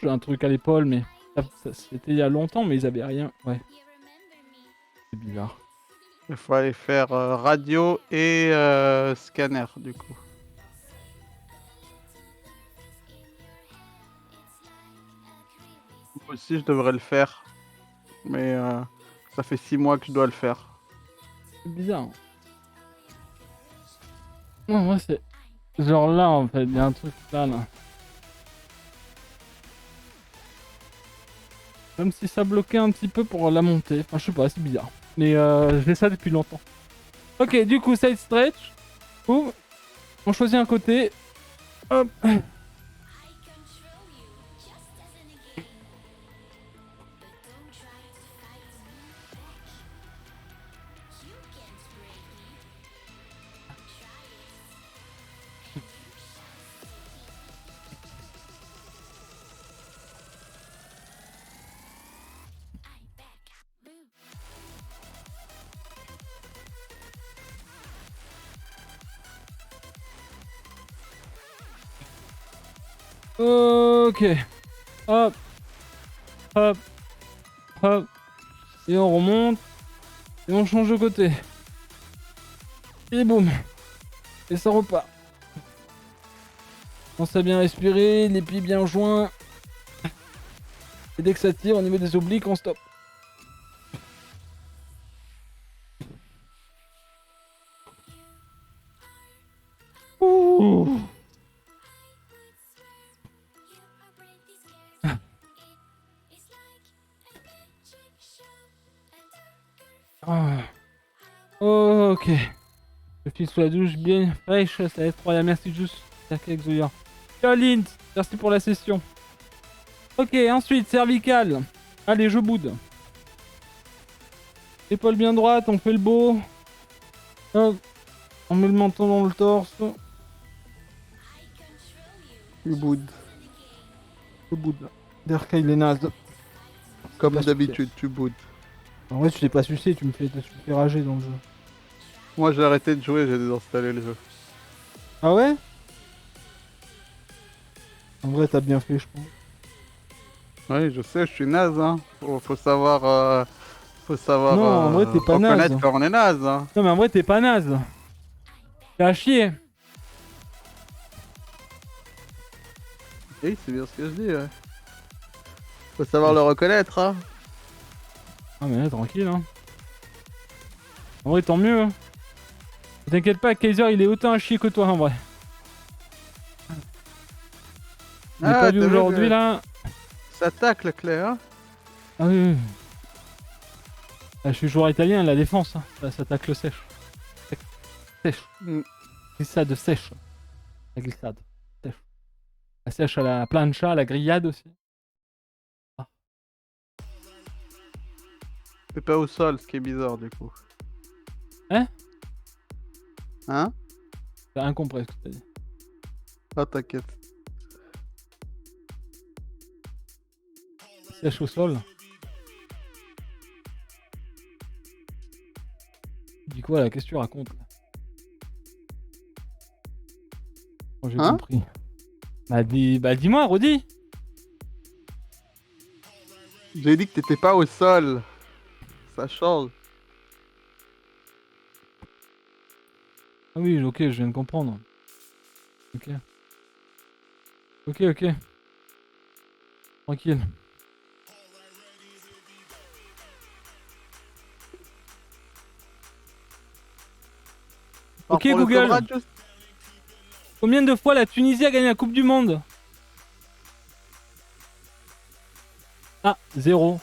J'ai un truc à l'épaule mais c'était il y a longtemps mais ils avaient rien. Ouais. C'est bizarre. Il faut aller faire radio et scanner, du coup. Moi aussi, je devrais le faire. Mais ça fait 6 mois que je dois le faire. C'est bizarre. Non moi c'est... Genre là en fait, il y a un truc là. Comme si ça bloquait un petit peu pour la montée. Enfin je sais pas, c'est bizarre. Mais j'ai ça depuis longtemps. Ok, du coup side stretch. Boum. On choisit un côté. Hop. Ok. Hop. Hop. Hop. Et on remonte. Et on change de côté. Et boum. Et ça repart. Pense à bien respirer, les pieds bien joints. Et dès que ça tire au niveau des obliques, on stoppe. Ouh. Ah. Ok. Je file sous la douche bien fraîche, ça va être royal. Merci juste. Ciao Lint, merci pour la session. Ok, ensuite, cervical. Allez, je boude. Épaule bien droite, on fait le beau. Hop. On met le menton dans le torse. Tu boudes. Je boude. D'ailleurs, il est naze. Comme Pas d'habitude, tu boudes. En vrai, tu t'es pas sucé, tu me fais rager dans le jeu. Moi, j'ai arrêté de jouer, j'ai désinstallé le jeu. Ah ouais? En vrai, t'as bien fait, je pense. Oui, je sais, je suis naze, hein. Faut savoir... Non, en vrai, t'es pas naze. reconnaître quand on est naze, hein. Non, mais en vrai, t'es pas naze. T'es à chier. Oui, c'est bien ce que je dis, ouais. Faut savoir le reconnaître, hein. Ah, mais là, tranquille, hein. En vrai, tant mieux. Hein. T'inquiète pas, Kaiser, il est autant à chier que toi, en vrai. Il est pas vu t'as vu aujourd'hui, que là. ça tacle, Claire, hein. Ah oui, oui. Ah, je suis joueur italien, la défense, hein. Ça tacle sèche. Sèche. Mm. Glissade sèche. La glissade. Sèche. La sèche à la plancha, à la grillade aussi. Ah. C'est pas au sol, ce qui est bizarre du coup. Hein? Hein? J'ai rien compris ce que t'as dit. Ah, t'inquiète. Sèche au sol. Tu dis quoi là? Qu'est-ce que tu racontes là? Oh, j'ai Hein? compris. Bah dis-moi, redis. J'ai dit que t'étais pas au sol. Ça change. Ah oui, ok, je viens de comprendre. Ok. Ok. Tranquille. Alors, Ok pour le Google. Cobra, juste... Combien de fois la Tunisie a gagné la Coupe du Monde? Ah, 0.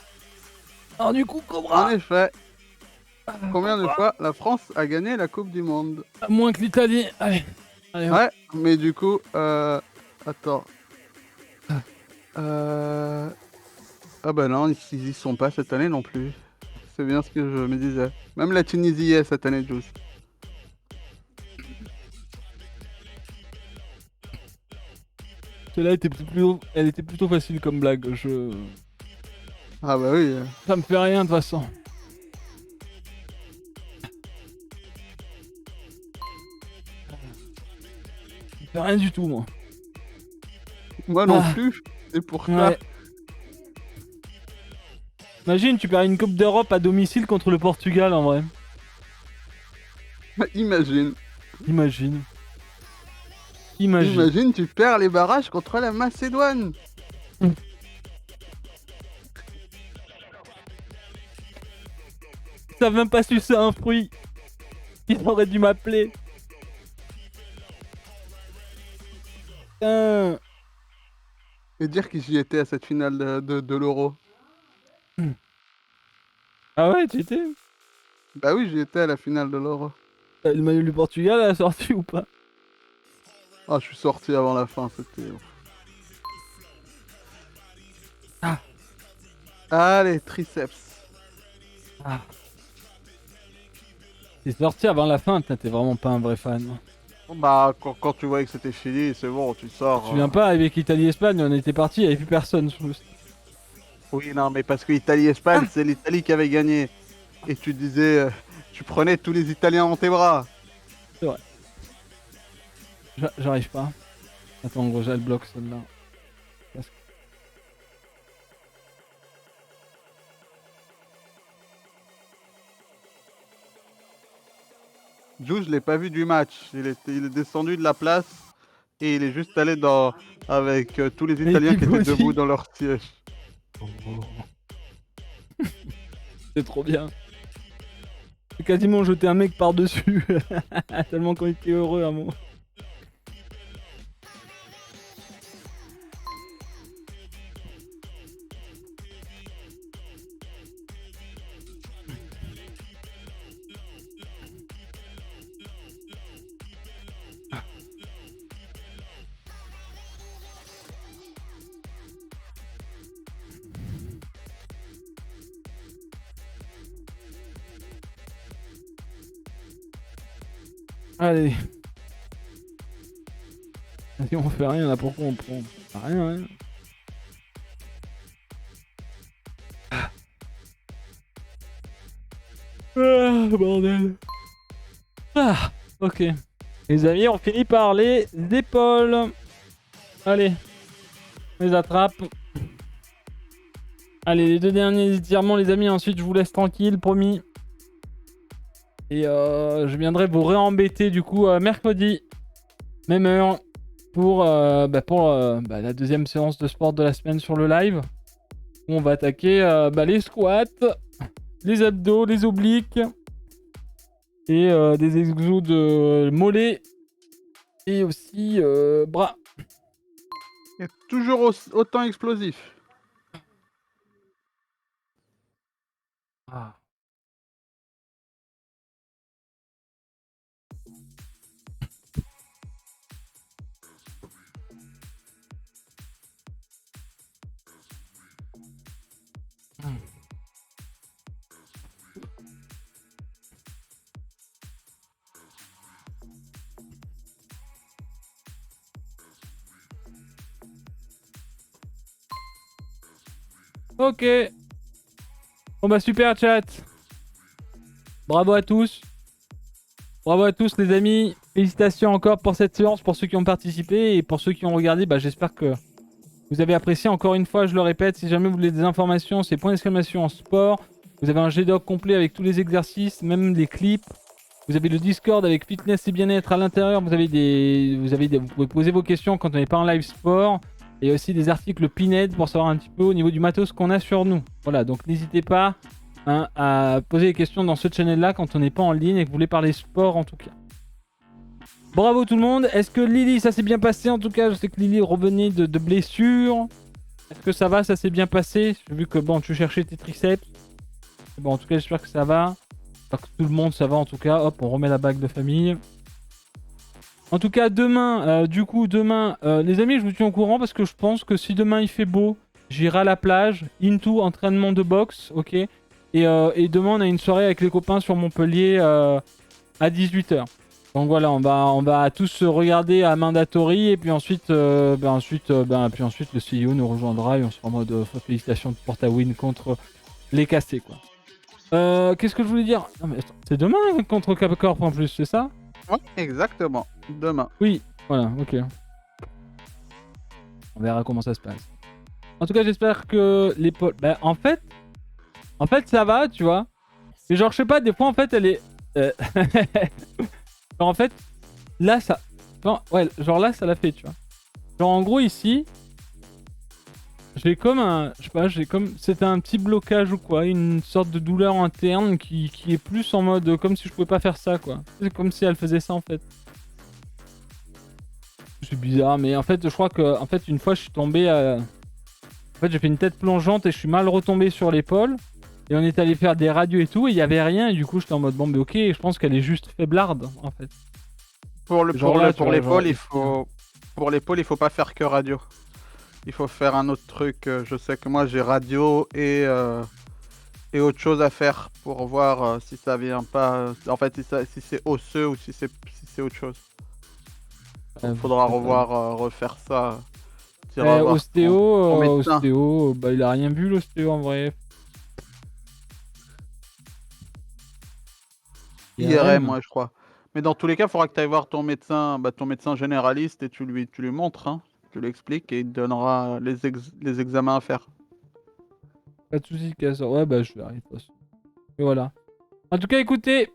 Alors du coup, En Cobra. effet, combien de Cobra. fois la France a gagné la Coupe du Monde? Moins que l'Italie. Allez. Allez hop. Ouais, mais du coup, attends. Euh... Ah bah non, ils y sont pas cette année non plus. C'est bien ce que je me disais. Même la Tunisie y est cette année, Juice. Celle-là elle était plutôt facile comme blague. Ah bah oui. Ça me fait rien de toute façon. Ça me fait rien du tout, moi. Moi non Ah, plus. C'est pour ça. ouais. Imagine, tu perds une Coupe d'Europe à domicile contre le Portugal en vrai. Imagine. Imagine. Imagine. Imagine, tu perds les barrages contre la Macédoine. T'as même pas su ça un fruit. Il aurait dû m'appeler. Putain. Et dire que j'y étais à cette finale de l'Euro. Ah ouais, tu étais? Bah oui, j'y étais à la finale de l'Euro. Le maillot du Portugal a sorti ou pas? Ah, je suis sorti avant la fin, c'était... Ah. Allez, triceps. Ah. T'es sorti avant la fin, t'es vraiment pas un vrai fan. Bah, quand tu voyais que c'était fini, c'est bon, tu Tu te sors. souviens pas, avec Italie-Espagne, on était parti, il y avait plus personne sur le stade. Oui, non, mais parce que Italie-Espagne, Ah. c'est l'Italie qui avait gagné. Et tu disais, tu prenais tous les Italiens dans tes bras. C'est vrai. J'arrive pas. Attends, gros, j'ai le bloc celle-là. Parce que- Jou, je l'ai pas vu du match. Il est descendu de la place et il est juste allé avec tous les Italiens qui L'équipe étaient aussi. debout dans leur siège. C'est trop bien. J'ai quasiment jeté un mec par-dessus. Tellement qu'on était heureux à un moment. Allez. Si on fait rien là, pourquoi on prend? Rien. Ah, bordel. Ah, ok. Les amis, on finit par les épaules. Allez, on les attrape. Allez, les deux derniers étirements, les amis. Ensuite, je vous laisse tranquille, promis. Et je viendrai vous réembêter du coup mercredi, même heure, pour la deuxième séance de sport de la semaine sur le live. Où on va attaquer les squats, les abdos, les obliques et des exos de mollets et aussi bras. Et toujours autant explosif. Ah. Ok. Bon bah super chat. Bravo à tous. Bravo à tous les amis. Félicitations encore pour cette séance, pour ceux qui ont participé et pour ceux qui ont regardé. Bah j'espère que vous avez apprécié. Encore une fois, je le répète, si jamais vous voulez des informations, c'est point d'exclamation en sport. Vous avez un GDoc complet avec tous les exercices, même des clips. Vous avez le Discord avec fitness et bien-être à l'intérieur. Vous pouvez poser vos questions quand on n'est pas en live sport. Et aussi des articles Pinhead pour savoir un petit peu au niveau du matos qu'on a sur nous. Voilà, donc n'hésitez pas à poser des questions dans ce channel-là quand on n'est pas en ligne et que vous voulez parler sport en tout cas. Bravo tout le monde. Est-ce que Lily, ça s'est bien passé en tout cas? Je sais que Lily revenait de blessure. Est-ce que ça va? Ça s'est bien passé? J'ai vu que bon, tu cherchais tes triceps. Bon, en tout cas, j'espère que ça va. J'espère que tout le monde, ça va en tout cas. Hop, on remet la bague de famille. En tout cas, demain, les amis, je vous tiens au courant parce que je pense que si demain il fait beau, j'irai à la plage, into entraînement de boxe, ok. Et demain, on a une soirée avec les copains sur Montpellier à 18 h. Donc voilà, on va tous regarder à Mandatory et puis ensuite, le CEO nous rejoindra et on sera en mode félicitations pour ta win contre les cassés quoi. Qu'est-ce que je voulais dire? Non mais c'est demain contre Capcorp en plus, c'est ça? Ouais, exactement. Demain. Oui, voilà, ok. On verra comment ça se passe. En tout cas, j'espère que l'épaule... Bah, en fait, ça va, tu vois. Mais genre, je sais pas, des fois, en fait, elle est... genre, en fait, là, ça... Genre, ouais, genre là, ça l'a fait, tu vois. Genre, en gros, ici... J'ai comme un... Je sais pas, j'ai comme... C'était un petit blocage ou quoi. Une sorte de douleur interne qui est plus en mode... Comme si je pouvais pas faire ça, quoi. C'est comme si elle faisait ça, en fait. C'est bizarre, mais en fait, je crois que... En fait, une fois, je suis tombé... En fait, j'ai fait une tête plongeante et je suis mal retombé sur l'épaule. Et on est allé faire des radios et tout, et il y avait rien. Et du coup, j'étais en mode, bon, mais ok, je pense qu'elle est juste faiblarde, en fait. Pour l'épaule, il faut pas faire que radio. Il faut faire un autre truc. Je sais que moi j'ai radio et autre chose à faire pour voir si ça vient pas. En fait, si c'est osseux ou si c'est autre chose. Il faudra refaire ça. Ostéo, bah il a rien vu l'ostéo en vrai. IRM, moi je crois. Mais dans tous les cas, il faudra que tu ailles voir ton médecin généraliste et tu lui montres. Hein. Tu lui expliques et il te donnera les examens à faire. Pas de soucis, casseur. Ouais, bah je vais arriver. Et voilà. En tout cas, écoutez,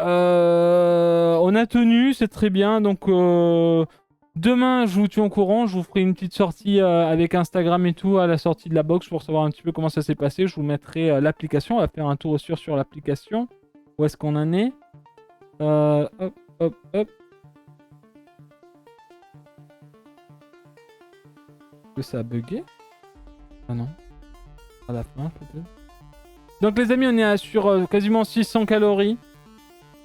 on a tenu, c'est très bien. Donc, demain, je vous tiens au courant. Je vous ferai une petite sortie avec Instagram et tout à la sortie de la box pour savoir un petit peu comment ça s'est passé. Je vous mettrai l'application. On va faire un tour sur l'application. Où est-ce qu'on en est? Hop, hop, hop. Que ça a bugué? Ah non. À la fin, peut-être. Donc les amis, on est sur quasiment 600 calories.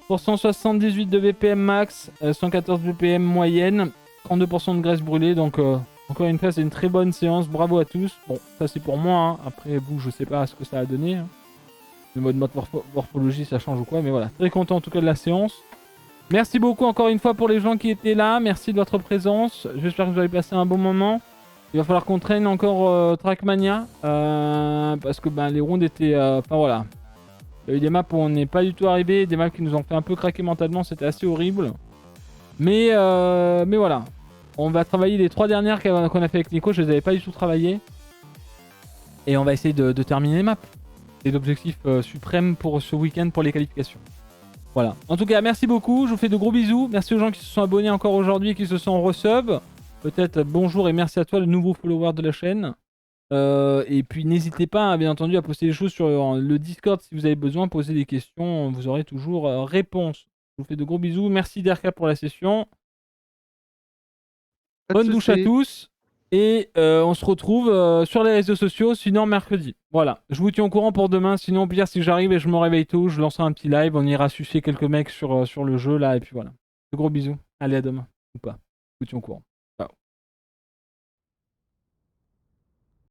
Pour 178 de BPM max, 114 BPM moyenne, 32% de graisse brûlée. Donc encore une fois, c'est une très bonne séance. Bravo à tous. Bon, ça c'est pour moi. Hein. Après, vous, je sais pas ce que ça a donné. Hein. Le mode morphologie, ça change ou quoi. Mais voilà, très content en tout cas de la séance. Merci beaucoup encore une fois pour les gens qui étaient là. Merci de votre présence. J'espère que vous avez passé un bon moment. Il va falloir qu'on traîne encore Trackmania. Parce que ben, les rounds étaient... Enfin voilà. Il y a eu des maps où on n'est pas du tout arrivé. Des maps qui nous ont fait un peu craquer mentalement. C'était assez horrible. Mais voilà. On va travailler les 3 dernières qu'on a fait avec Nico. Je les avais pas du tout travaillées. Et on va essayer de terminer les maps. C'est l'objectif suprême pour ce week-end pour les qualifications. Voilà. En tout cas, merci beaucoup. Je vous fais de gros bisous. Merci aux gens qui se sont abonnés encore aujourd'hui et qui se sont resub. Peut-être bonjour et merci à toi, le nouveau follower de la chaîne. Et puis n'hésitez pas, bien entendu, à poster des choses sur le Discord si vous avez besoin. Poser des questions, vous aurez toujours réponse. Je vous fais de gros bisous. Merci Derka pour la session. Bonne douche à tous. Et on se retrouve sur les réseaux sociaux, sinon mercredi. Voilà, je vous tiens au courant pour demain. Sinon, pire, si j'arrive et je me réveille tôt, je lancerai un petit live. On ira sucer quelques mecs sur le jeu là. Et puis voilà. De gros bisous. Allez, à demain. Ou pas. Je vous tiens au courant.